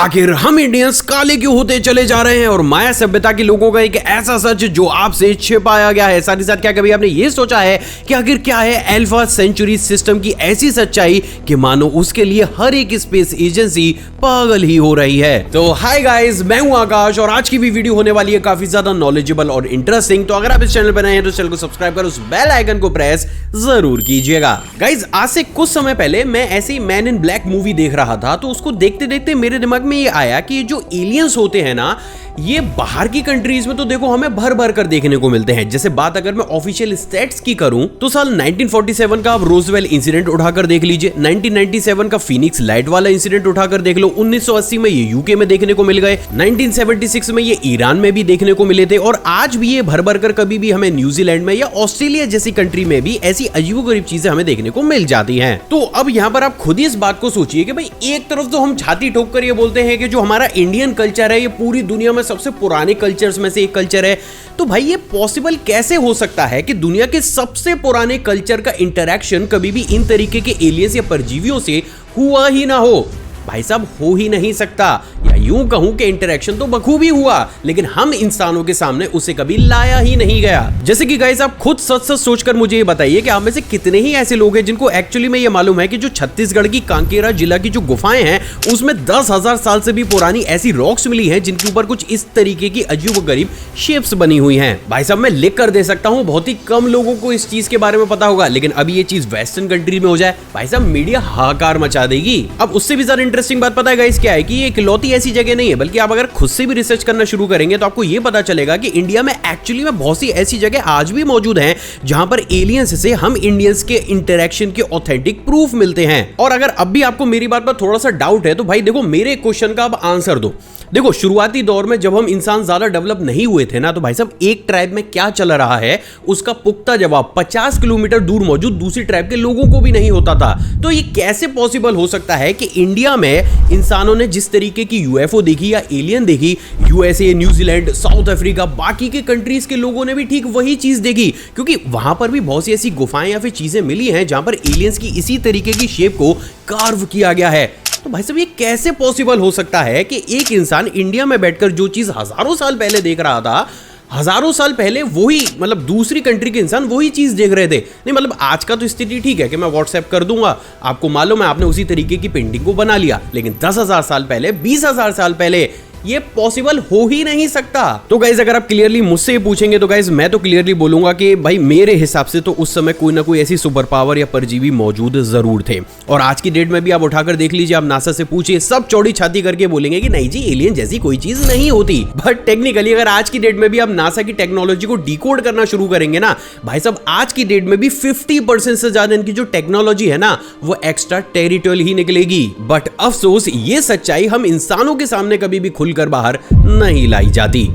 आखिर हम इंडियंस काले क्यों होते चले जा रहे हैं और माया सभ्यता के लोगों का एक ऐसा सच जो आपसे छिपाया गया है। साथ ही साथ क्या कभी आपने ये सोचा है कि आखिर क्या है अल्फा सेंचुरी सिस्टम की ऐसी सच्चाई कि मानो उसके लिए हर एक स्पेस एजेंसी पागल ही हो रही है। तो हाय गाइस, मैं हूं आकाश और आज की भी वीडियो होने वाली है काफी ज्यादा नॉलेजेबल और इंटरेस्टिंग। तो अगर आप इस चैनल पर नए हैं तो चैनल को सब्सक्राइब कर उस बेल आइकन को प्रेस जरूर कीजिएगा। गाइस, आज से कुछ समय पहले मैं ऐसी मैन इन ब्लैक मूवी देख रहा था, तो उसको देखते देखते मेरे दिमाग में ये आया कि ये जो एलियंस होते हैं ना, ये बाहर की कंट्रीज में तो देखो हमें भर भर कर देखने को मिलते हैं। जैसे बात अगर मैं ऑफिशियल स्टैट्स की करूं तो साल 1947 का आप रोजवेल इंसिडेंट उठाकर देख लीजिए, 1997 का फिनिक्स लाइट वाला इंसिडेंट उठाकर देख लो, 1980 में ये यूके में देखने को मिल गए, 1976 में ये ईरान में भी देखने को मिले थे और आज भी ये भर भर कर कभी भी हमें न्यूजीलैंड में या ऑस्ट्रेलिया जैसी कंट्री में भी ऐसी अजीबोगरीब चीजें हमें देखने को मिल जाती हैं। तो अब यहाँ पर आप खुद ही इस बात को सोचिए कि भाई एक तरफ तो हम छाती ठोक कर ये बोलते हैं कि जो हमारा इंडियन कल्चर है ये पूरी दुनिया में सबसे पुराने कल्चर्स में से एक कल्चर है, तो भाई ये पॉसिबल कैसे हो सकता है कि दुनिया के सबसे पुराने कल्चर का इंटरैक्शन कभी भी इन तरीके के एलियंस या परजीवियों से हुआ ही ना हो। भाई साहब, हो ही नहीं सकता, या यूं कहूं कि इंटरेक्शन तो बखूबी हुआ लेकिन हम इंसानों के सामने उसे कभी लाया ही नहीं गया। जैसे कि गाइस, आप खुद सच सच सोचकर मुझे ये बताइए कि आप में से कितने ही ऐसे लोग हैं जिनको एक्चुअली में ये मालूम है कि जो छत्तीसगढ़ की कांकेरा जिला की जो गुफाएं हैं उसमें 10,000 साल से भी पुरानी ऐसी रॉक्स मिली हैं जिनके ऊपर कुछ इस तरीके की अजीबोगरीब शेप्स बनी हुई हैं। भाई साहब, मैं लिख कर दे सकता हूँ, बहुत ही कम लोगों को इस चीज के बारे में पता होगा, लेकिन अभी ये चीज वेस्टर्न कंट्री में हो जाए, भाई साहब मीडिया हाहाकार मचा देगी। अब उससे भी ज्यादा इंटरेस्टिंग बात पता है गाइस क्या है कि ये इकलौती ऐसी जगह नहीं है, बल्कि आप अगर खुद से भी रिसर्च करना शुरू करेंगे तो आपको ये पता चलेगा कि इंडिया में एक्चुअली में बहुत सी ऐसी जगह आज भी मौजूद हैं जहां पर एलियंस से हम इंडियंस के इंटरेक्शन के ऑथेंटिक प्रूफ मिलते हैं। और अगर अब भी आपको मेरी बात पर थोड़ा सा डाउट है तो भाई देखो, मेरे क्वेश्चन का अब आंसर दो। देखो, शुरुआती दौर में जब हम इंसान ज्यादा डेवलप नहीं हुए थे ना, तो भाई साहब एक ट्राइब में क्या चल रहा है उसका पुख्ता जवाब 50 किलोमीटर दूर मौजूद दूसरी ट्राइब के लोगों को भी नहीं होता था। तो ये कैसे पॉसिबल हो सकता है कि इंडिया में इंसानों ने जिस तरीके की यूएफओ देखी या एलियन देखी, यूएसए, न्यूजीलैंड, साउथ अफ्रीका, बाकी के कंट्रीज के लोगों ने भी ठीक वही चीज देखी, क्योंकि वहां पर भी बहुत सी ऐसी गुफाएं या फिर चीजें मिली हैं जहां पर एलियंस की इसी तरीके की शेप को कार्व किया गया है। तो भाई साहब, ये कैसे पॉसिबल हो सकता है कि एक इंसान इंडिया में बैठकर जो चीज हजारों साल पहले देख रहा था, हजारों साल पहले वही मतलब दूसरी कंट्री के इंसान वही चीज देख रहे थे। नहीं मतलब आज का तो स्थिति ठीक है कि मैं व्हाट्सएप कर दूंगा, आपको मालूम है, आपने उसी तरीके की पेंटिंग को बना लिया, लेकिन 10,000 साल पहले, 20,000 साल पहले ये पॉसिबल हो ही नहीं सकता। तो गाइज, अगर आप क्लियरली मुझसे पूछेंगे तो गाइज मैं तो क्लियरली बोलूंगा कि भाई मेरे हिसाब से तो उस समय कोई ना कोई ऐसी सुपर पावर या परजीवी मौजूद जरूर थे। और आज की डेट में भी आप उठाकर देख लीजिए, आप नासा से पूछिए, सब चौड़ी छाती करके बोलेंगे कि नहीं जी, एलियन जैसी कोई चीज नहीं होती। बट टेक्निकली अगर आज की डेट में भी आप नासा की टेक्नोलॉजी को डिकोड करना शुरू करेंगे ना, भाई साहब आज की डेट में भी 50% से ज्यादा इनकी जो टेक्नोलॉजी है ना वो एक्स्ट्रा टेरिटोरियल ही निकलेगी। बट अफसोस, ये सच्चाई हम इंसानों के सामने कभी भी कर बाहर नहीं लाई जाती।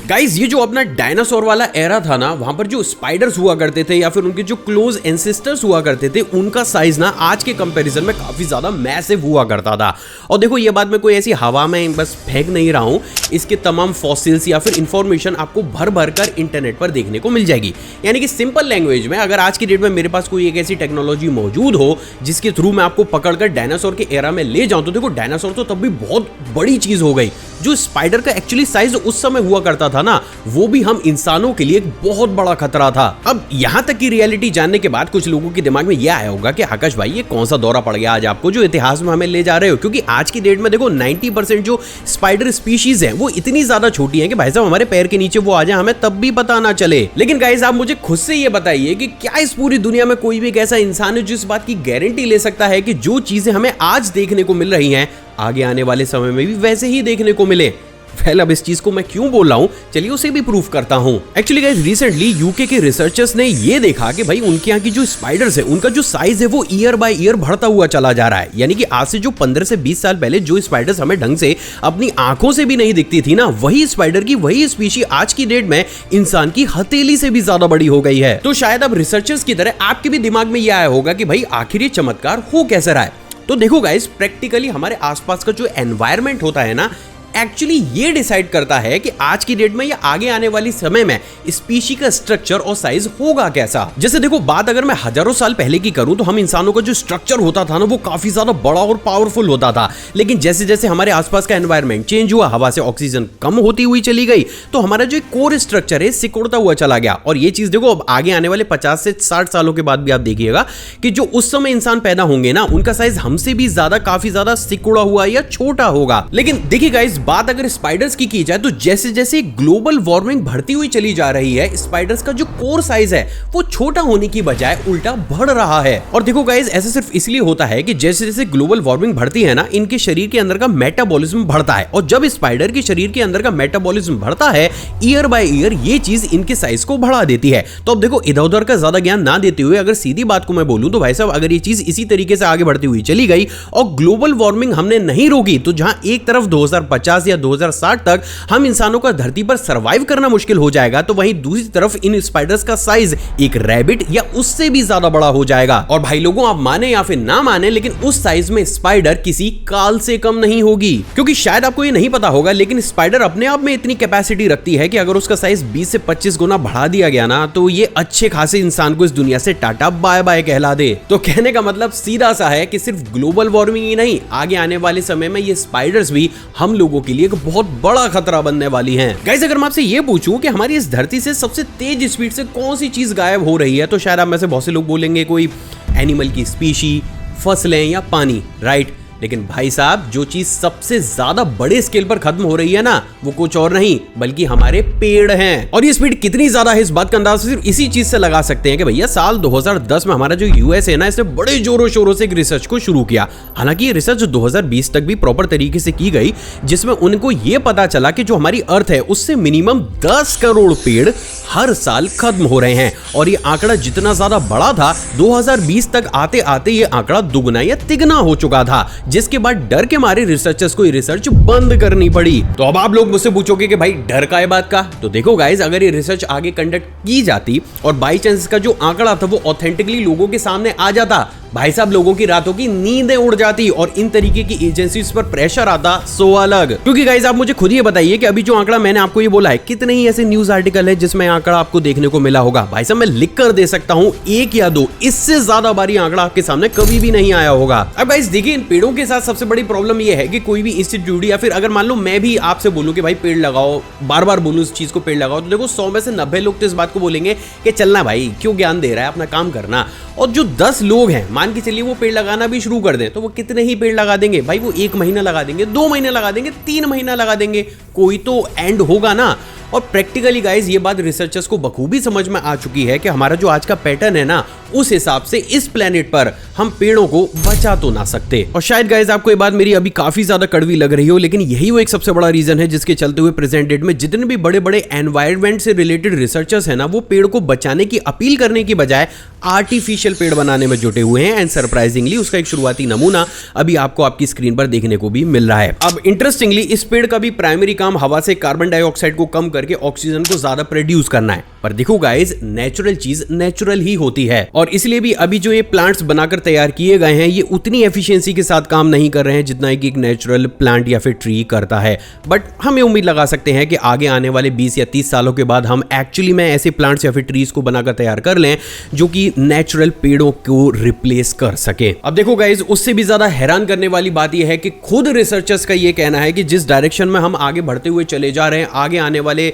गाइस, ये जो अपना डायनासोर वाला एरा था ना, वहां पर जो स्पाइडर्स हुआ करते थे या फिर उनके जो क्लोज एंसेस्टर्स हुआ करते थे, उनका साइज ना आज के कंपैरिजन में काफी ज्यादा मैसिव हुआ करता था। और देखो, ये बात मैं कोई ऐसी हवा में बस फेंक नहीं रहा हूं, इसके तमाम फॉसिल्स या फिर इंफॉर्मेशन आपको भर भर कर इंटरनेट पर देखने को मिल जाएगी। यानी कि सिंपल लैंग्वेज में, अगर आज की डेट में मेरे पास कोई एक ऐसी टेक्नोलॉजी मौजूद हो जिसके थ्रू मैं आपको पकड़कर डायनासोर के एरा में ले जाऊं, तो देखो डायनासोर तो तब भी बहुत बड़ी चीज हो गई। जो स्पाइडर का एक्चुअली साइज उस समय हुआ करता था ना, वो भी हम इंसानों के लिए एक बहुत बड़ा खतरा था। अब यहां तक की रियलिटी जानने के बाद कुछ लोगों के दिमाग में यह आया होगा कि आकाश भाई, ये कौन सा दौरा पड़ गया आज आपको जो इतिहास में हमें ले जा रहे हो, क्योंकि आज की डेट में देखो 90% जो स्पाइडर स्पीशीज हैं वो इतनी ज्यादा छोटी हैं कि भाई साहब हमारे पैर के नीचे वो आ जाए हमें तब भी पता ना चले। लेकिन गाइस, आप मुझे खुद से ये बताइए कि क्या इस पूरी दुनिया में कोई भी एक ऐसा इंसान है जो इस बात की गारंटी ले सकता है कि जो चीजें हमें आज देखने को मिल रही हैं आगे आने वाले समय में भी वैसे ही देखने को मिले? पहले अब इस चीज को मैं क्यों बोल रहा हूं, चलिए उसे भी प्रूफ करता हूं। एक्चुअली गाइस, रिसेंटली यूके के रिसर्चर्स ने ये देखा कि भाई उनके यहाँ की जो स्पाइडर्स है उनका जो साइज है वो ईयर बाय ईयर बढ़ता हुआ चला जा रहा है। यानी कि आज से जो 15 से 20 साल पहले जो स्पाइडर्स हमें ढंग से अपनी आंखों से भी नहीं दिखती थी ना, वही स्पाइडर की वही स्पीशी आज की डेट में इंसान की हथेली से भी ज्यादा बड़ी हो गई है। तो शायद अब रिसर्चर्स की तरह आपके भी दिमाग में यह आया होगा कि भाई आखिर ये चमत्कार हो कैसे रहा है। तो देखो गाइस, प्रैक्टिकली हमारे आसपास का जो एनवायरनमेंट होता है ना, एक्चुअली ये डिसाइड करता है कि आज की डेट में या आगे आने वाली समय में स्पीशी का स्ट्रक्चर और साइज होगा कैसा। जैसे देखो, बात अगर मैं हजारों साल पहले की करूं तो हम इंसानों का जो स्ट्रक्चर होता था ना, वो काफी ज्यादा बड़ा और पावरफुल होता था। लेकिन जैसे जैसे हमारे आसपास का एनवायरनमेंट चेंज हुआ, हवा से ऑक्सीजन कम होती हुई चली गई, तो हमारा जो कोर स्ट्रक्चर है सिकुड़ता हुआ चला गया। और ये चीज देखो, अब आगे आने वाले 50 से 60 सालों के बाद भी आप देखिएगा कि जो उस समय इंसान पैदा होंगे ना, उनका साइज हमसे भी ज्यादा, काफी ज्यादा सिकुड़ा हुआ या छोटा होगा। लेकिन देखिए गाइस, बात अगर स्पाइडर्स की जाए तो जैसे जैसे ग्लोबल वार्मिंग बढ़ती हुई चली जा रही है, स्पाइडर्स का जो कोर साइज है वो छोटा होने की बजाय उल्टा बढ़ रहा है। और देखो गाइस, ऐसा सिर्फ इसलिए होता है कि जैसे जैसे ग्लोबल वार्मिंग बढ़ती है ना, इनके शरीर के अंदर का मेटाबॉलिज्म बढ़ता है। और जब स्पाइडर के शरीर के अंदर का मेटाबॉलिज्म बढ़ता है, ईयर बाय ईयर ये चीज इनके साइज को बढ़ा देती है। तो अब देखो, इधर उधर का ज्यादा ज्ञान ना देते हुए अगर सीधी बात को मैं बोलूं तो भाई साहब, अगर ये चीज इसी तरीके से आगे बढ़ती हुई चली गई और ग्लोबल वार्मिंग हमने नहीं रोकी, तो जहां एक तरफ 2050 या 2060 तक हम इंसानों का धरती पर सरवाइव करना मुश्किल हो जाएगा, तो वहीं दूसरी तरफ इन स्पाइडर्स का साइज एक रैबिट या उससे भी ज्यादा बड़ा हो जाएगा। और भाई लोगों, आप माने या फिर ना माने, लेकिन उस साइज में स्पाइडर किसी काल से कम नहीं होगी। क्योंकि शायद आपको ये नहीं पता होगा, लेकिन स्पाइडर अपने आप में इतनी कैपेसिटी रखती है कि अगर उसका साइज 20 से 25 गुना बढ़ा दिया गया ना, तो ये अच्छे खासे इंसान को इस दुनिया से टाटा बाय बाय कहला दे। तो कहने का मतलब सीधा सा है कि सिर्फ ग्लोबल वार्मिंग ही नहीं, आगे आने वाले समय में ये स्पाइडर्स भी हम लोगों के लिए एक बहुत बड़ा खतरा बनने वाली हैं। गाइस, अगर मैं आपसे ये पूछूं कि हमारी इस धरती से सबसे तेज स्पीड से कौन सी चीज गायब हो रही है, तो शायद आप में से बहुत से लोग बोलेंगे कोई एनिमल की स्पीशी, फसलें या पानी, राइट। लेकिन भाई साहब, जो चीज सबसे ज्यादा बड़े स्केल पर खत्म हो रही है ना, वो कुछ और नहीं बल्कि हमारे पेड़ हैं। और ये स्पीड कितनी ज्यादा है, इस बात का अंदाजा सिर्फ इसी चीज से लगा सकते हैं कि भैया साल 2010 में हमारा जो यूएस है ना, इसने बड़े जोरों शोरों से एक रिसर्च को शुरू किया। हालांकि ये रिसर्च 2020 तक भी प्रॉपर तरीके से की गई, जिसमें उनको ये पता चला कि जो हमारी अर्थ है उससे मिनिमम 10 करोड़ पेड़ हर साल खत्म हो रहे हैं। और ये आंकड़ा जितना ज्यादा बड़ा था, 2020 तक आते आते ये आंकड़ा दुगना या तिगुना हो चुका था, जिसके बाद डर के मारे रिसर्चर्स को ये रिसर्च बंद करनी पड़ी। तो अब आप लोग मुझसे पूछोगे कि भाई डर का है बात का, तो देखो गाइस, अगर ये रिसर्च आगे कंडक्ट की जाती और बाई चांस इसका जो आंकड़ा था वो ऑथेंटिकली लोगों के सामने आ जाता, भाई साहब लोगों की रातों की नींदें उड़ जाती और इन तरीके की एजेंसीज पर प्रेशर आता सो अलग। क्योंकि गाइस, आप मुझे खुद ये बताइए कि अभी जो आंकड़ा मैंने आपको ये बोला है, कितने ही ऐसे न्यूज आर्टिकल है जिसमें आंकड़ा आपको देखने को मिला होगा। भाई साहब, मैं लिख कर दे सकता हूं 1 या 2, इससे ज्यादा बारी आंकड़ा आपके सामने कभी भी नहीं आया होगा। अब गाइस देखिए, इन पेड़ों के साथ सबसे बड़ी प्रॉब्लम ये है कि कोई भी इंस्टीट्यूट या फिर अगर मान लो मैं भी आपसे बोलूं कि भाई पेड़ लगाओ, बार बार बोलूं इस चीज को पेड़ लगाओ, तो देखो 100 में से 90 लोग तो इस बात को बोलेंगे कि चलना भाई, क्यों ज्ञान दे रहा है, अपना काम करना। और जो 10 लोग हैं, मान के चलिए वो पेड़ लगाना भी शुरू कर दें, तो वो कितने ही पेड़ लगा देंगे भाई? वो 1 महीना लगा देंगे, 2 महीने लगा देंगे, 3 महीना लगा देंगे, कोई तो एंड होगा ना। और प्रैक्टिकली गाइस, ये बात रिसर्चर्स को बखूबी समझ में आ चुकी है कि हमारा जो आज का पैटर्न है ना, उस हिसाब से इस प्लेनेट पर हम पेड़ों को बचा तो ना सकते। और शायद गाइस आपको ये बात मेरी अभी काफी ज्यादा कड़वी लग रही हो, लेकिन यही वो एक सबसे बड़ा रीजन है जिसके चलते हुए प्रेजेंट डेट में जितने भी बड़े बड़े एनवायरनमेंट से रिलेटेड रिसर्चर्स है ना, वो पेड़ को बचाने की अपील करने की बजाय आर्टिफिशियल पेड़ बनाने में जुटे हुए हैं। एंड सरप्राइजिंगली उसका एक शुरुआती नमूना अभी आपको आपकी स्क्रीन पर देखने को भी मिल रहा है। अब इंटरेस्टिंगली, इस पेड़ का भी प्राइमरी काम हवा से कार्बन डाइऑक्साइड को कम करके ऑक्सीजन को ज्यादा प्रोड्यूस करना है। पर देखो गाइस, नेचुरल चीज नेचुरल ही होती है, और इसलिए भी अभी जो ये प्लांट्स बनाकर तैयार किए गए हैं, ये उतनी एफिशिएंसी के साथ काम नहीं कर रहे हैं जितना कि एक नेचुरल प्लांट या फिर ट्री करता है। बट हमें उम्मीद लगा सकते हैं कि आगे आने वाले 20 या 30 सालों के बाद हम एक्चुअली में ऐसे प्लांट्स या फिर ट्रीज को बनाकर तैयार कर लें जो कि नेचुरल पेड़ों को रिप्लेस कर सके। अब देखो गाइस, उससे भी ज्यादा हैरान करने वाली बात यह है कि खुद रिसर्चर्स का यह कहना है कि जिस डायरेक्शन में हम आगे बढ़ते हुए चले जा रहे हैं, आगे आने वाले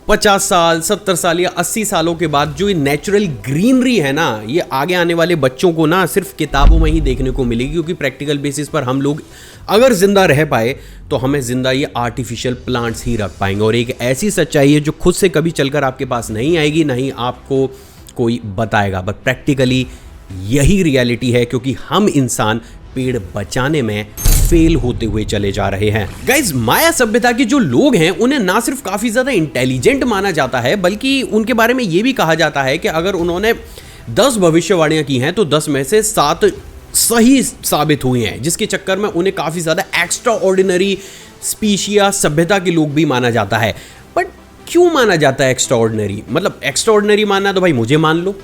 50 साल, 70 साल या 80 सालों के बाद जो ये नेचुरल ग्रीनरी है ना, ये आगे आने वाले बच्चों को ना सिर्फ किताबों में ही देखने को मिलेगी। क्योंकि प्रैक्टिकल बेसिस पर हम लोग अगर जिंदा रह पाए तो हमें जिंदा ये आर्टिफिशियल प्लांट्स ही रख पाएंगे। और एक ऐसी सच्चाई है जो खुद से कभी चलकर आपके पास नहीं आएगी, नहीं आपको कोई बताएगा, बट प्रैक्टिकली यही रियलिटी है। क्योंकि हम इंसान पेड़ बचाने में फेल होते हुए चले जा रहे हैं। गाइस, माया सभ्यता के जो लोग हैं उन्हें ना सिर्फ काफी ज्यादा इंटेलिजेंट माना जाता है, बल्कि उनके बारे में यह भी कहा जाता है कि अगर उन्होंने 10 भविष्यवाणियां की हैं तो 10 में से 7 सही साबित हुई हैं, जिसके चक्कर में उन्हें काफी ज्यादा एक्स्ट्रा ऑर्डिनरी स्पीशिया सभ्यता के लोग भी माना जाता है। बट क्यों माना जाता है एक्स्ट्रा ऑर्डिनरी? मतलब एक्स्ट्रा ऑर्डिनरी मानना तो भाई मुझे मान लो,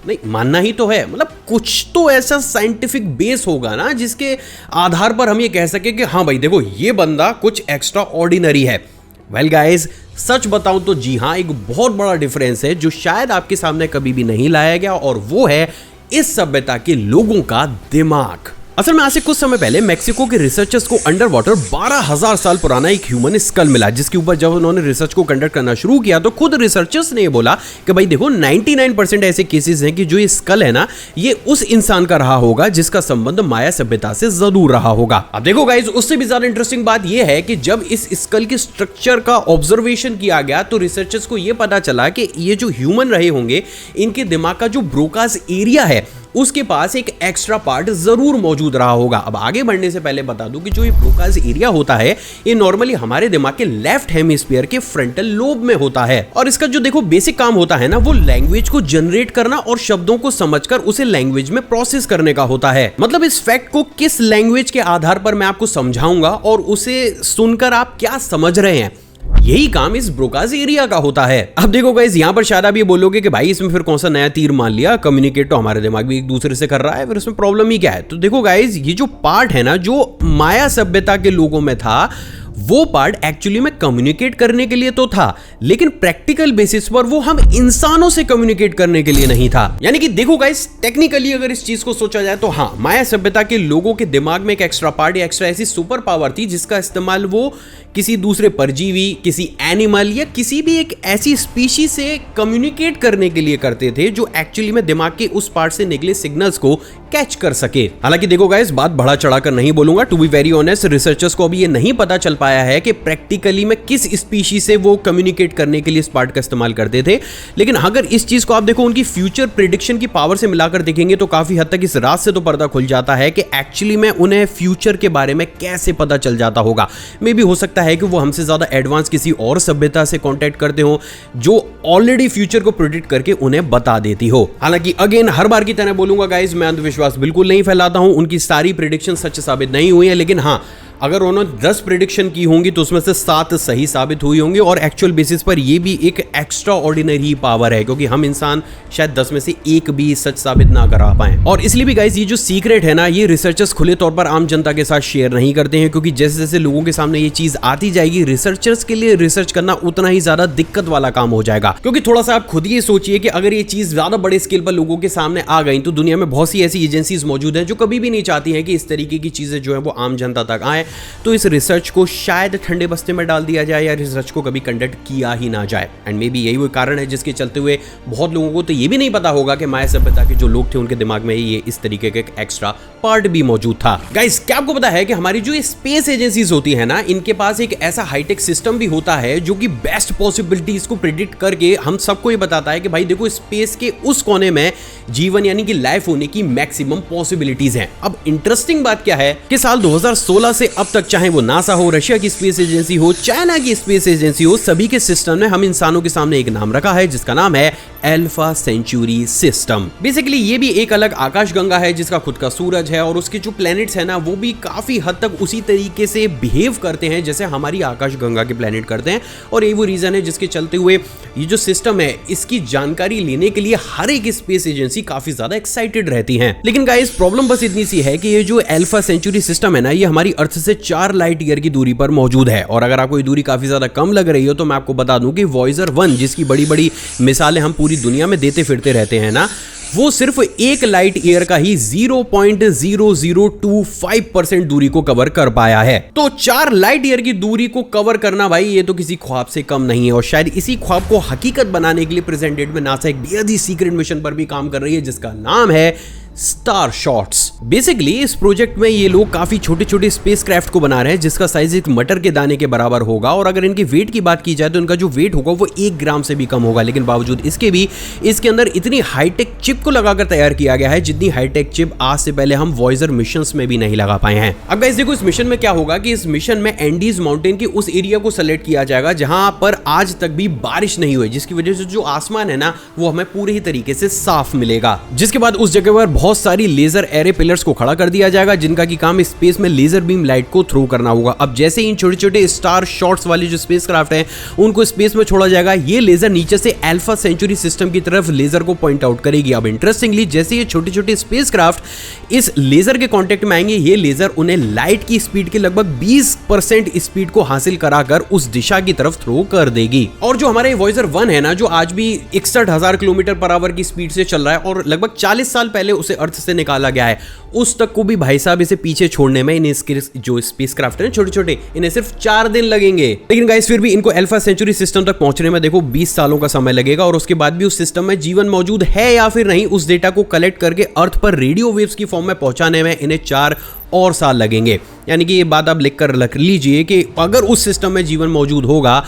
नहीं, मानना ही तो है, मतलब कुछ तो ऐसा साइंटिफिक बेस होगा ना जिसके आधार पर हम ये कह सके कि हाँ भाई देखो ये बंदा कुछ एक्स्ट्रा ऑर्डिनरी है। वेल गाइस, सच बताऊं तो जी हाँ, एक बहुत बड़ा डिफरेंस है जो शायद आपके सामने कभी भी नहीं लाया गया, और वो है इस सभ्यता के लोगों का दिमाग। असल में आज से कुछ समय पहले मेक्सिको के रिसर्चर्स को अंडर वाटर 12,000 साल पुराना एक ह्यूमन स्कल मिला, जिसके ऊपर जब उन्होंने रिसर्च को कंडक्ट करना शुरू किया तो खुद रिसर्चर्स ने ये बोला कि भाई देखो 99% ऐसे केसेस हैं कि जो ये स्कल है ना, ये उस इंसान का रहा होगा जिसका संबंध माया सभ्यता से जरूर रहा होगा। अब देखो गाइज, उससे भी ज्यादा इंटरेस्टिंग बात यह है कि जब इस स्कल के स्ट्रक्चर का ऑब्जर्वेशन किया गया तो रिसर्चर्स को यह पता चला कि ये जो ह्यूमन रहे होंगे, इनके दिमाग का जो ब्रोकास एरिया है उसके पास एक एक्स्ट्रा पार्ट जरूर मौजूद रहा होगा। अब आगे बढ़ने से पहले बता दूं कि जो ये ब्रोकास एरिया होता है, ये नॉर्मली हमारे दिमाग के लेफ्ट हेमिस्फीयर के फ्रंटल लोब में होता है, और इसका जो देखो बेसिक काम होता है ना, वो लैंग्वेज को जनरेट करना और शब्दों को समझकर उसे लैंग्वेज में प्रोसेस करने का होता है। मतलब इस फैक्ट को किस लैंग्वेज के आधार पर मैं आपको समझाऊंगा और उसे सुनकर आप क्या समझ रहे हैं, यही काम इस ब्रोकास एरिया का होता है। अब देखो गाइस, यहां पर शायद आप ये बोलोगे कि भाई इसमें फिर कौन सा नया तीर मान लिया, कम्युनिकेट तो हमारे दिमाग भी एक दूसरे से कर रहा है, फिर इसमें प्रॉब्लम ही क्या है। तो देखो गाइस, ये जो पार्ट है ना, जो माया सभ्यता के लोगों में था, वो पार्ट एक्चुअली में कम्युनिकेट करने के लिए तो था, लेकिन प्रैक्टिकल बेसिस पर वो हम इंसानों से कम्युनिकेट करने के लिए नहीं था। यानी कि देखो गाइस, टेक्निकली अगर इस चीज को सोचा जाए तो हाँ, माया सभ्यता के लोगों के दिमाग में एक एक्स्ट्रा पार्ट या एक्स्ट्रा ऐसी सुपर पावर थी जिसका इस्तेमाल वो किसी दूसरे परजीवी, किसी एनिमल या किसी भी एक ऐसी स्पीशीज से कम्युनिकेट करने के लिए करते थे जो एक्चुअली में दिमाग के उस पार्ट से निकले सिग्नल्स को कैच कर सके। हालांकि देखो गाइस, बात बढ़ा चढ़ाकर नहीं बोलूंगा, to be very honest, researchers को अभी ये नहीं पता चल पाया है कि प्रैक्टिकली में किस स्पीशीज से वो कम्युनिकेट करने के लिए इस पार्ट का इस्तेमाल करते थे। लेकिन अगर इस चीज को आप देखो उनकी फ्यूचर प्रेडिक्शन की पावर से मिलाकर देखेंगे तो काफी हद तक इस राज से तो पर्दा खुल जाता है कि एक्चुअली में उन्हें फ्यूचर के बारे में कैसे पता चल जाता होगा। मे भी हो सकता है कि वो हमसे ज्यादा एडवांस किसी और सभ्यता से कांटेक्ट करते हो जो ऑलरेडी फ्यूचर को प्रेडिक्ट करके उन्हें बता देती हो। हालांकि अगेन हर बार की तरह बोलूंगा गाइस, मैं अंधविश्वास बिल्कुल नहीं फैलाता हूं, उनकी सारी प्रेडिक्शन सच साबित नहीं हुई है, लेकिन हाँ, अगर उन्होंने 10 प्रेडिक्शन की होंगी तो उसमें से 7 सही साबित हुई होंगी, और एक्चुअल बेसिस पर ये भी एक एक्स्ट्रा ऑर्डिनरी पावर है, क्योंकि हम इंसान शायद 10 में से एक भी सच साबित ना करा पाए। और इसलिए भी गाइस, ये जो सीक्रेट है ना, ये रिसर्चर्स खुले तौर पर आम जनता के साथ शेयर नहीं करते हैं, क्योंकि जैसे जैसे लोगों के सामने ये चीज आती जाएगी, रिसर्चर्स के लिए रिसर्च करना उतना ही ज्यादा दिक्कत वाला काम हो जाएगा। क्योंकि थोड़ा सा आप खुद ये सोचिए कि अगर ये चीज ज्यादा बड़े स्केल पर लोगों के सामने आ गई तो दुनिया में बहुत सी ऐसी एजेंसीज मौजूद हैं जो कभी भी नहीं चाहती हैं कि इस तरीके की चीजें जो है वो आम जनता तक आए, तो इस रिसर्च को शायद ठंडे बस्ते में डाल दिया जाए या रिसर्च को कभी कंडक्ट किया ही ना जाए। एंड मे बी यही वो कारण है जिसके चलते हुए बहुत लोगों को तो ये भी नहीं पता होगा कि माया सभ्यता के जो लोग थे उनके दिमाग में ये इस तरीके का एक एक्स्ट्रा पार्ट भी मौजूद था। गाइस, क्या आपको पता है कि हमारी जो स्पेस एजेंसीज होती है ना, इनके पास एक ऐसा हाईटेक सिस्टम भी होता है जो कि बेस्ट पॉसिबिलिटीज को प्रिडिक्ट करके हम सबको ये बताता है कि भाई देखो स्पेस के उस कोने में जीवन यानी कि लाइफ होने की मैक्सिमम पॉसिबिलिटीज हैं। अब इंटरेस्टिंग बात क्या है कि साल 2016 से अब तक, चाहे वो नासा हो, रशिया की स्पेस एजेंसी हो, चाइना की स्पेस एजेंसी हो, सभी के सिस्टम ने हम इंसानों के सामने एक नाम रखा है जिसका नाम है अल्फा सेंचुरी सिस्टम। बेसिकली ये भी एक अलग आकाशगंगा है जिसका खुद का सूरज है, और उसके जो प्लैनेट्स है ना, वो भी काफी हद तक उसी तरीके से बिहेव करते हैं जैसे हमारी आकाशगंगा के प्लैनेट करते हैं। और यही वो रीजन है जिसके चलते हुए ये जो सिस्टम है, इसकी जानकारी लेने के लिए हर एक स्पेस एजेंसी काफी ज्यादा एक्साइटेड रहती है। लेकिन गाइस, प्रॉब्लम बस इतनी सी है कि ये जो अल्फा सेंचुरी सिस्टम है ना, ये हमारी अर्थ से 4 लाइट ईयर की दूरी पर मौजूद है। और अगर आपको ये दूरी काफी ज्यादा कम लग रही हो तो मैं आपको बता दूं कि वॉयेजर 1, जिसकी बड़ी बड़ी मिसालें हम पूरी दुनिया में देते फिरते रहते हैं ना, वो सिर्फ 1 लाइट ईयर का ही 0.0025% दूरी को कवर कर पाया है। तो 4 लाइट ईयर की दूरी को कवर करना भाई, ये तो किसी ख्वाब से कम नहीं है। और शायद इसी ख्वाब को हकीकत बनाने के लिए प्रेजेंट डेट में नासा एक बेहद ही सीक्रेट मिशन पर भी काम कर रही है जिसका नाम है स्टार शॉट्स। बेसिकली इस प्रोजेक्ट में ये लोग काफी छोटे छोटे स्पेसक्राफ्ट को बना रहे हैं जिसका साइज एक मटर के दाने के बराबर होगा, और अगर इनके वेट की बात की जाए तो इनका जो वेट होगा वो 1 ग्राम से भी कम होगा। लेकिन बावजूद इसके भी इसके अंदर इतनी हाईटेक चिप को लगाकर तैयार किया गया है जितनी हाईटेक चिप आज से पहले हम वॉयेजर मिशंस में भी नहीं लगा पाए हैं। अब गाइस देखो, इस मिशन में क्या होगा कि इस मिशन में एंडीज माउंटेन के उस एरिया को सेलेक्ट किया जाएगा जहां पर आज तक भी बारिश नहीं हुई, जिसकी वजह से जो आसमान है ना, वो हमें पूरे ही तरीके से साफ मिलेगा। जिसके बाद उस जगह पर बहुत सारी लेजर एरे पिलर फिगर्स को खड़ा कर दिया जाएगा जिनका की काम स्पेस में लेजर बीम लाइट को थ्रो करना होगा। अब जैसे इन छोटे छोटे स्टार शॉट्स वाले जो स्पेसक्राफ्ट हैं उनको स्पेस में छोड़ा जाएगा, ये लेजर नीचे से अल्फा सेंचुरी सिस्टम की तरफ लेजर को पॉइंट आउट करेगी। अब इंटरेस्टिंगली जैसे ये छोटे छोटे स्पेसक्राफ्ट इस लेजर के कांटेक्ट में आएंगे, ये लेजर उन्हें लाइट की स्पीड के लगभग 20% स्पीड को हासिल कराकर उस दिशा की तरफ थ्रो कर देगी। और जो हमारे वॉयेजर 1 है ना, जो आज भी 61,000 किलोमीटर पर आवर की स्पीड से चल रहा है और लगभग 40 साल पहले उसे अर्थ से निकाला गया है, उस तक को भी भाई साहब इसे पीछे छोड़ने में इन इसके जो स्पेसक्राफ्ट है छोटे छोटे, इन्हें सिर्फ 4 दिन लगेंगे। लेकिन गाइस फिर भी इनको अल्फा सेंचुरी सिस्टम तक पहुंचने में देखो 20 सालों का समय लगेगा और उसके बाद भी उस सिस्टम में जीवन मौजूद है या फिर नहीं, उस डेटा को कलेक्ट करके अर्थ पर रेडियो वेव्स की फॉर्म में पहुंचाने में इन्हें 4 और साल लगेंगे। यानी कि ये बात आप लिख कर रख लीजिए कि अगर उस सिस्टम में जीवन मौजूद होगा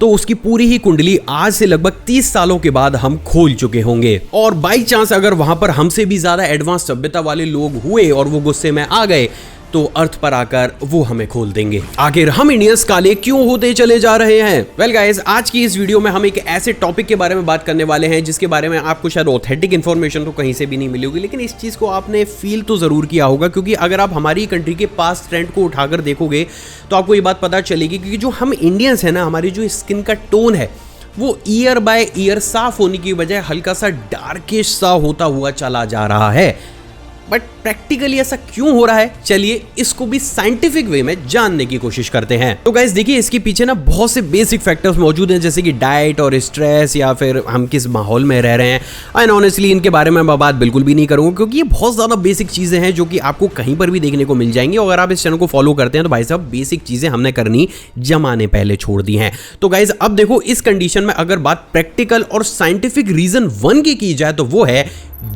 तो उसकी पूरी ही कुंडली आज से लगभग 30 सालों के बाद हम खोल चुके होंगे। और बाई चांस अगर वहां पर हमसे भी ज्यादा एडवांस सभ्यता वाले लोग हुए और वो गुस्से में आ गए तो अर्थ पर आकर वो हमें खोल देंगे। आखिर हम इंडियंस काले क्यों होते चले जा रहे हैं? वेल गाइस, आज की इस वीडियो में हम एक ऐसे टॉपिक के बारे में बात करने वाले हैं जिसके बारे में आपको शायद ऑथेंटिक इन्फॉर्मेशन तो कहीं से भी नहीं मिली होगी, लेकिन इस चीज को आपने फील तो जरूर किया होगा, क्योंकि अगर आप हमारी कंट्री के पास्ट ट्रेंड को उठाकर देखोगे तो आपको ये बात पता चलेगी कि जो हम इंडियंस है ना, हमारी जो स्किन का टोन है वो ईयर बाय ईयर साफ होने की बजाय हल्का सा डार्किश सा होता हुआ चला जा रहा है। बट प्रैक्टिकली ऐसा क्यों हो रहा है, चलिए इसको भी साइंटिफिक वे में जानने की कोशिश करते हैं। तो गाइस देखिए, इसके पीछे ना बहुत से बेसिक फैक्टर्स मौजूद हैं, जैसे कि डाइट और स्ट्रेस या फिर हम किस माहौल में रह रहे हैं। एंड ऑनेस्टली इनके बारे में मैं बात बिल्कुल भी नहीं करूंगा, क्योंकि ये बहुत ज्यादा बेसिक चीजें हैं जो कि आपको कहीं पर भी देखने को मिल जाएंगी। और अगर आप इस चैनल को फॉलो करते हैं तो भाई साहब बेसिक चीजें हमने करनी जमाने पहले छोड़ दी हैं। तो गाइस अब देखो, इस कंडीशन में अगर बात प्रैक्टिकल और साइंटिफिक रीजन 1 की जाए तो वो है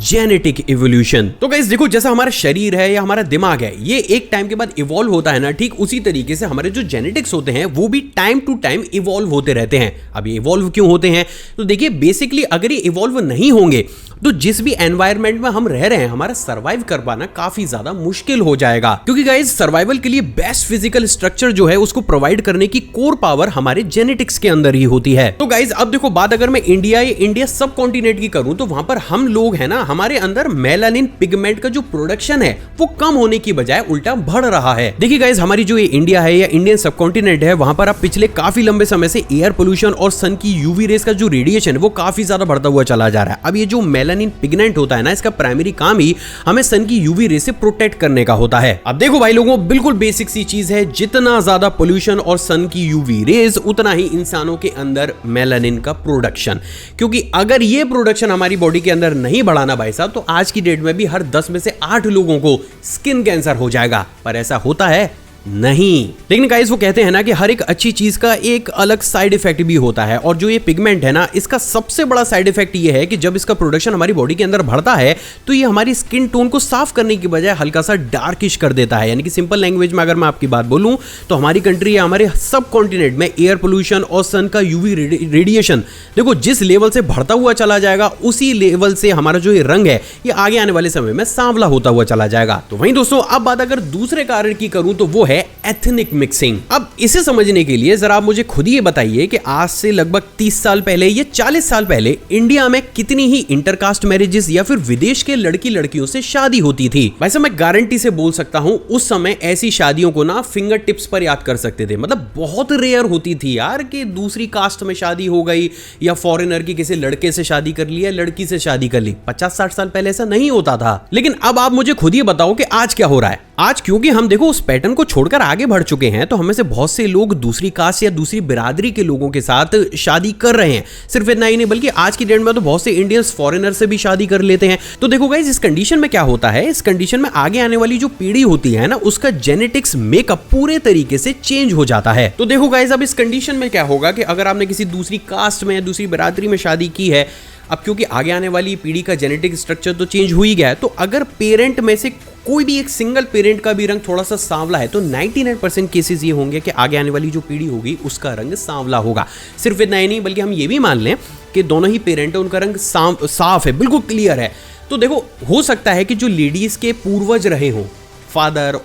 जेनेटिक इवोल्यूशन। तो गाइस देखो, जैसा हमारा शरीर है या हमारा दिमाग है, ये एक टाइम के बाद इवॉल्व होता है ना, ठीक उसी तरीके से हमारे जो जेनेटिक्स होते हैं वो भी टाइम टू टाइम इवॉल्व होते रहते हैं। अब ये इवॉल्व क्यों होते हैं? तो देखिए बेसिकली अगर ये इवॉल्व नहीं होंगे तो जिस भी एनवायरनमेंट में हम रह रहे हैं, हमारा सर्वाइव कर पाना काफी ज्यादा मुश्किल हो जाएगा। क्योंकि गाइस सर्वाइवल के लिए बेस्ट फिजिकल स्ट्रक्चर जो है उसको प्रोवाइड करने की कोर पावर हमारे जेनेटिक्स के अंदर ही होती है। तो गाइस अब देखो, बात अगर मैं इंडिया सब कॉन्टिनेंट की करूं तो वहां पर हम लोग है ना, हमारे अंदर मेलानिन पिगमेंट का जो प्रोडक्शन है वो कम होने की बजाय उल्टा बढ़ रहा है। देखिए गाइस, हमारी जो ये इंडिया है या इंडियन सब कॉन्टिनेंट है, वहां पर अब पिछले काफी लंबे समय से एयर पोल्यूशन और सन की यूवी रेस का जो रेडिएशन है वो काफी ज्यादा बढ़ता हुआ चला जा रहा है। अब ये जो मेलानिन पिगमेंट होता है ना, इसका प्राइमरी काम ही हमें सन की यूवी रे से प्रोटेक्ट करने का होता है। अब देखो भाई लोगों, बिल्कुल बेसिक सी चीज है, जितना ज्यादा पोल्यूशन और सन की यूवी रेज उतना ही इंसानों के अंदर मेलानिन का प्रोडक्शन। क्योंकि अगर ये प्रोडक्शन हमारी बॉडी के अंदर नहीं बढ़ाना भाई साहब, तो आज की डेट में भी हर 10 में से 8 लोगों को स्किन कैंसर हो जाएगा। पर ऐसा होता है नहीं। लेकिन गाइस वो कहते हैं ना कि हर एक अच्छी चीज का एक अलग साइड इफेक्ट भी होता है, और जो ये पिगमेंट है ना, इसका सबसे बड़ा साइड इफेक्ट ये है कि जब इसका प्रोडक्शन हमारी बॉडी के अंदर बढ़ता है तो ये हमारी स्किन टोन को साफ करने की बजाय हल्का सा डार्किश कर देता है। यानी कि सिंपल लैंग्वेज में अगर मैं आपकी बात बोलूं तो हमारी कंट्री या हमारे सब कॉन्टिनेंट में एयर पोल्यूशन और सन का यूवी रेडिएशन देखो जिस लेवल से बढ़ता हुआ चला जाएगा, उसी लेवल से हमारा जो ये रंग है ये आगे आने वाले समय में सांवला होता हुआ चला जाएगा। तो वहीं दोस्तों, अब बात अगर दूसरे कारण की करूं तो वो है एथनिक मिक्सिंग। अब इसे समझने के लिए जरा आप मुझे खुद ही बताइए कि आज से लगभग 30 साल पहले या 40 साल पहले इंडिया में कितनी ही इंटरकास्ट मैरिजेस या फिर विदेश के लड़की लड़कियों से शादी होती थी। वैसे मैं गारंटी से बोल सकता हूं उस समय ऐसी शादियों को ना फिंगर टिप्स पर याद कर सकते थे। मतलब बहुत रेयर होती थी यार कि दूसरी कास्ट में शादी हो गई या फॉरेनर की किसी लड़के से शादी कर ली या लड़की से शादी कर ली। 50-60 साल पहले ऐसा नहीं होता था। लेकिन अब आप मुझे खुद ही बताओ कि आज क्या हो रहा है। आज क्योंकि हम देखो उस पैटर्न को छोड़कर आगे बढ़ चुके हैं, तो हमें से बहुत से लोग दूसरी कास्ट या दूसरी बिरादरी के लोगों के साथ शादी कर रहे हैं। सिर्फ इतना ही नहीं, बल्कि आज की डेट में तो बहुत से इंडियंस फॉरेनर से भी शादी कर लेते हैं। तो देखो गाइस, इस कंडीशन में क्या होता है, इस कंडीशन में आगे आने वाली जो पीढ़ी होती है ना, उसका जेनेटिक्स मेकअप पूरे तरीके से चेंज हो जाता है। तो देखो गाइस, अब इस कंडीशन में क्या होगा कि अगर आपने किसी दूसरी कास्ट में या दूसरी बिरादरी में शादी की है, अब क्योंकि आगे आने वाली पीढ़ी का जेनेटिक स्ट्रक्चर तो चेंज हो ही गया है, तो अगर पेरेंट में से कोई भी एक सिंगल पेरेंट का भी रंग थोड़ा सा सांवला है तो 99% केसेस ये होंगे कि आगे आने वाली जो पीढ़ी होगी उसका रंग सांवला होगा। सिर्फ इतना ही नहीं, बल्कि हम ये भी मान लें कि दोनों ही पेरेंट है, उनका रंग साफ है, बिल्कुल क्लियर है। तो देखो, हो सकता है कि जो लेडीज के पूर्वज रहे हों, फादर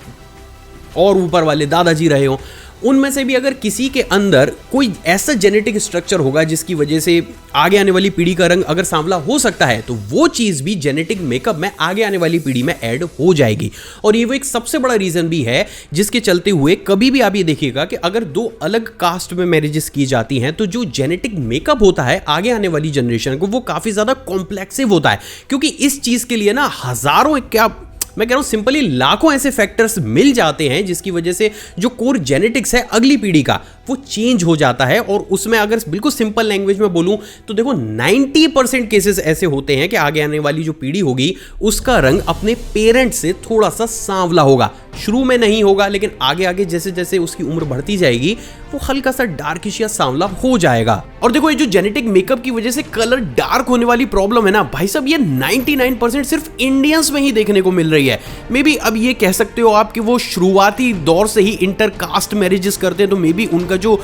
और ऊपर वाले दादाजी रहे हों, उनमें से भी अगर किसी के अंदर कोई ऐसा जेनेटिक स्ट्रक्चर होगा जिसकी वजह से आगे आने वाली पीढ़ी का रंग अगर सांवला हो सकता है, तो वो चीज भी जेनेटिक मेकअप में आगे आने वाली पीढ़ी में ऐड हो जाएगी। और ये वो एक सबसे बड़ा रीजन भी है जिसके चलते हुए कभी भी आप ये देखिएगा कि अगर दो अलग कास्ट में मैरिजेस की जाती हैं तो जो जेनेटिक मेकअप होता है आगे आने वाली जनरेशन को, वो काफी ज्यादा कॉम्प्लेक्सिव होता है, क्योंकि इस चीज के लिए ना हजारों, क्या मैं कह रहा हूं सिंपली लाखों ऐसे फैक्टर्स मिल जाते हैं जिसकी वजह से जो कोर जेनेटिक्स है अगली पीढ़ी का वो चेंज हो जाता है। और उसमें अगर बिल्कुल सिंपल लैंग्वेज में बोलूं तो देखो 90% केसेस ऐसे होते हैं कि आगे आने वाली जो पीढ़ी होगी उसका रंग अपने पेरेंट्स से थोड़ा सा सांवला होगा। शुरू में नहीं होगा, लेकिन आगे आगे जैसे जैसे उसकी उम्र बढ़ती जाएगी वो हल्का सा डार्किश या सांवला हो जाएगा। और देखो ये जो जेनेटिक मेकअप की वजह से कलर डार्क होने वाली प्रॉब्लम है ना भाई साहब, ये 99% सिर्फ इंडियंस में ही देखने को मिल रही है। मे बी अब ये कह सकते हो आप कि वो शुरुआती दौर से ही इंटरकास्ट मैरिजेस करते हैं, तो मे बी उनका जो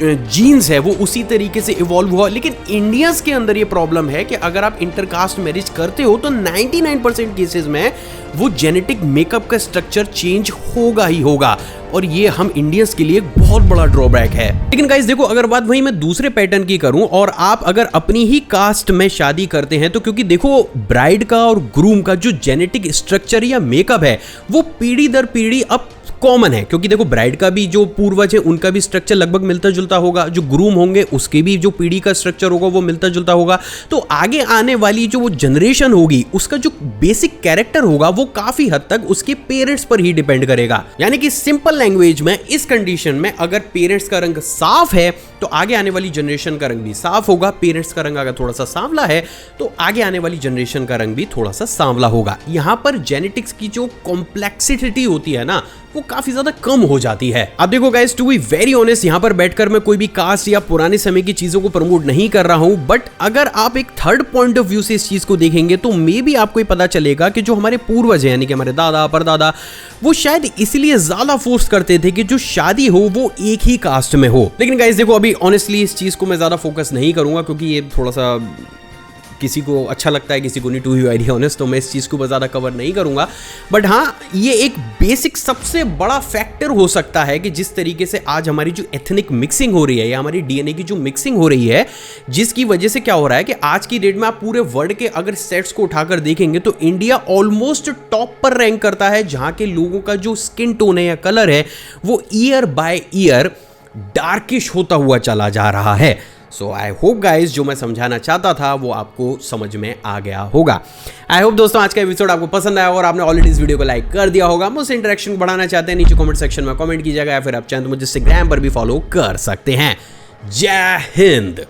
जीन्स है वो उसी तरीके से इवॉल्व हुआ। लेकिन इंडियंस के अंदर ये प्रॉब्लम है कि अगर आप इंटरकास्ट मैरिज करते हो तो 99% केसेस में वो जेनेटिक मेकअप का स्ट्रक्चर चेंज होगा ही होगा, और ये हम इंडियंस के लिए एक बहुत बड़ा ड्रॉबैक है। लेकिन गाइस देखो, अगर बात वही मैं दूसरे पैटर्न की करूं और आप अगर अपनी ही कास्ट में शादी करते हैं, तो क्योंकि देखो ब्राइड का और ग्रूम का जो जेनेटिक स्ट्रक्चर या मेकअप है वो पीढ़ी दर पीढ़ी अब कॉमन है, क्योंकि देखो ब्राइड का भी जो पूर्वज है उनका भी स्ट्रक्चर लगभग मिलता जुलता होगा, जो ग्रूम होंगे उसके भी जो पीढ़ी का स्ट्रक्चर होगा वो मिलता जुलता होगा। तो आगे आने वाली जो वो जनरेशन होगी उसका जो बेसिक कैरेक्टर होगा वो काफी हद तक उसके पेरेंट्स पर ही डिपेंड करेगा। यानी कि सिंपल लैंग्वेज में इस कंडीशन में अगर पेरेंट्स का रंग साफ है तो आगे आने वाली जनरेशन का रंग भी साफ होगा। पेरेंट्स का रंग अगर थोड़ा सा सांवला है तो आगे आने वाली जनरेशन का रंग भी थोड़ा सा सांवला होगा। यहां पर जेनेटिक्स की जो कॉम्प्लेक्सिटी होती है ना वो काफी ज्यादा कम हो जाती है। अब देखो guys, to be very honest, यहां पर बैठकर मैं कोई भी कास्ट या पुराने समय की चीजों को प्रमोट नहीं कर रहा हूं, बट अगर आप एक थर्ड पॉइंट ऑफ व्यू से इस चीज को देखेंगे तो मे बी आपको पता चलेगा कि जो हमारे पूर्वज हैं यानी कि हमारे दादा परदादा, वो शायद इसलिए ज्यादा फोर्स करते थे कि जो शादी हो वो एक ही कास्ट में हो। लेकिन गाइस देखो, अभी ऑनेस्टली इस चीज को मैं ज्यादा फोकस नहीं करूंगा क्योंकि ये थोड़ा सा किसी को अच्छा लगता है, किसी को नहीं, टू बी वेरी ऑनेस्ट, तो मैं इस चीज़ को ज़्यादा कवर नहीं करूंगा। बट हाँ, ये एक बेसिक सबसे बड़ा फैक्टर हो सकता है कि जिस तरीके से आज हमारी जो एथनिक मिक्सिंग हो रही है या हमारी डीएनए की जो मिक्सिंग हो रही है, जिसकी वजह से क्या हो रहा है कि आज की डेट में आप पूरे वर्ल्ड के अगर सेट्स को उठाकर देखेंगे तो इंडिया ऑलमोस्ट टॉप पर रैंक करता है, जहां के लोगों का जो स्किन टोन है या कलर है वो ईयर बाय ईयर डार्किश होता हुआ चला जा रहा है। सो आई होप गाइज जो मैं समझाना चाहता था वो आपको समझ में आ गया होगा। आई होप दोस्तों आज का एपिसोड आपको पसंद आया और आपने ऑलरेडी इस वीडियो को लाइक कर दिया होगा। मुझसे इंटरेक्शन बढ़ाना चाहते हैं नीचे कमेंट सेक्शन में कमेंट कीजिएगा, या फिर आप चाहें तो मुझे इंस्टाग्राम पर भी फॉलो कर सकते हैं। जय हिंद।